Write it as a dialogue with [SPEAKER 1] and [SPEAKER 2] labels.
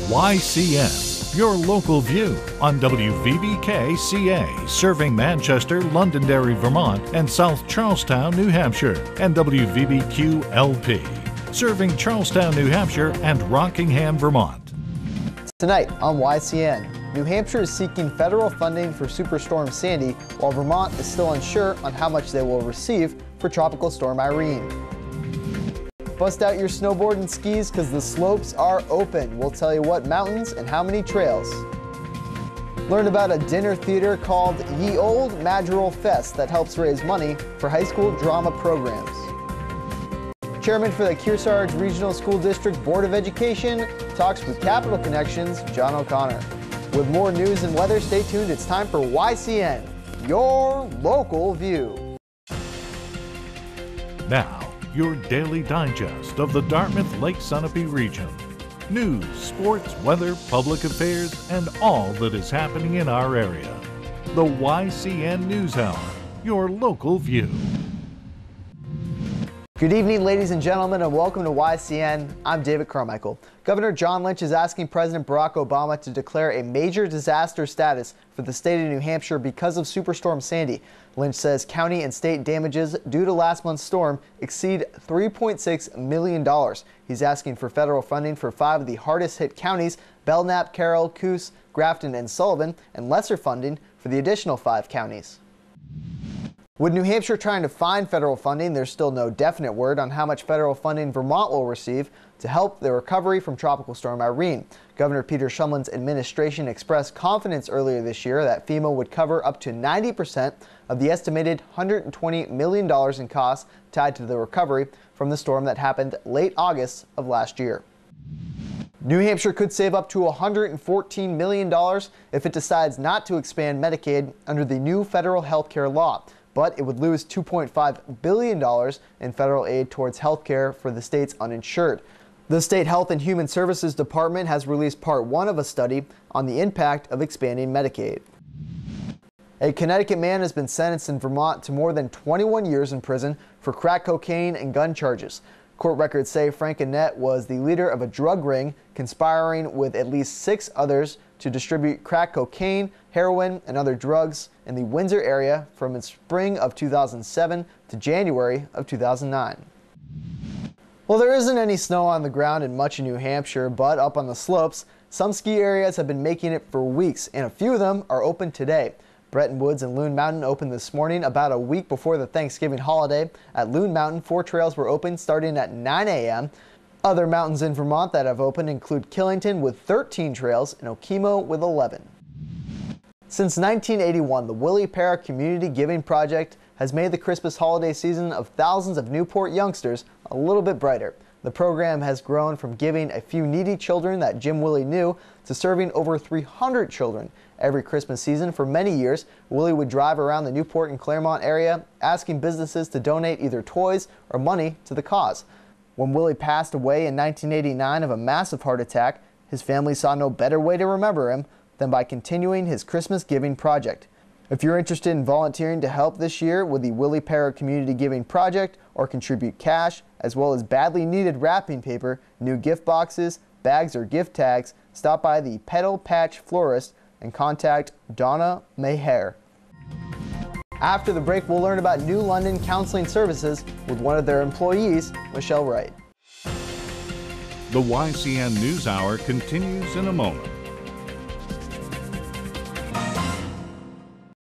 [SPEAKER 1] YCN, your local view on WVBK-CA, serving Manchester, Londonderry, Vermont, and South Charlestown, New Hampshire, and WVBQ-LP, serving Charlestown, New Hampshire, and Rockingham, Vermont.
[SPEAKER 2] Tonight on YCN, New Hampshire is seeking federal funding for Superstorm Sandy, while Vermont is still unsure on how much they will receive for Tropical Storm Irene. Bust out your snowboard and skis because the slopes are open. We'll tell you what mountains and how many trails. Learn about a dinner theater called Ye Olde Madrigal Fest that helps raise money for high school drama programs. Chairman for the Kearsarge Regional School District Board of Education talks with Capital Connections, John O'Connor. With more news and weather, stay tuned. It's time for YCN, your local view.
[SPEAKER 1] Now, your daily digest of the Dartmouth-Lake Sunapee region. News, sports, weather, public affairs, and all that is happening in our area. The YCN News Hour, your local view.
[SPEAKER 2] Good evening, ladies and gentlemen, and welcome to YCN. I'm David Carmichael. Governor John Lynch is asking President Barack Obama to declare a major disaster status for the state of New Hampshire because of Superstorm Sandy. Lynch says county and state damages due to last month's storm exceed $3.6 million. He's asking for federal funding for 5 of the hardest hit counties, Belknap, Carroll, Coos, Grafton, and Sullivan, and lesser funding for the additional 5 counties. With New Hampshire trying to find federal funding, there's still no definite word on how much federal funding Vermont will receive to help the recovery from Tropical Storm Irene. Governor Peter Shumlin's administration expressed confidence earlier this year that FEMA would cover up to 90% of the estimated $120 million in costs tied to the recovery from the storm that happened late August of last year. New Hampshire could save up to $114 million if it decides not to expand Medicaid under the new federal health care law, but it would lose $2.5 billion in federal aid towards health care for the state's uninsured. The State Health and Human Services Department has released Part 1 of a study on the impact of expanding Medicaid. A Connecticut man has been sentenced in Vermont to more than 21 years in prison for crack cocaine and gun charges. Court records say Frank Annette was the leader of a drug ring conspiring with at least 6 others to distribute crack cocaine, heroin, and other drugs in the Windsor area from the spring of 2007 to January of 2009. Well, there isn't any snow on the ground in much of New Hampshire, but up on the slopes, some ski areas have been making it for weeks, and a few of them are open today. Bretton Woods and Loon Mountain opened this morning about a week before the Thanksgiving holiday. At Loon Mountain, 4 trails were open starting at 9 a.m. Other mountains in Vermont that have opened include Killington with 13 trails and Okemo with 11. Since 1981, the Willie Para Community Giving Project has made the Christmas holiday season of thousands of Newport youngsters a little bit brighter. The program has grown from giving a few needy children that Jim Willie knew to serving over 300 children. Every Christmas season for many years, Willie would drive around the Newport and Claremont area asking businesses to donate either toys or money to the cause. When Willie passed away in 1989 of a massive heart attack, his family saw no better way to remember him than by continuing his Christmas giving project. If you're interested in volunteering to help this year with the Willie Para Community Giving Project or contribute cash, as well as badly needed wrapping paper, new gift boxes, bags, or gift tags, stop by the Petal Patch Florist and contact Donna Maher. After the break, we'll learn about New London Counseling Services with one of their employees, Michelle Wright.
[SPEAKER 1] The YCN News Hour continues in a moment.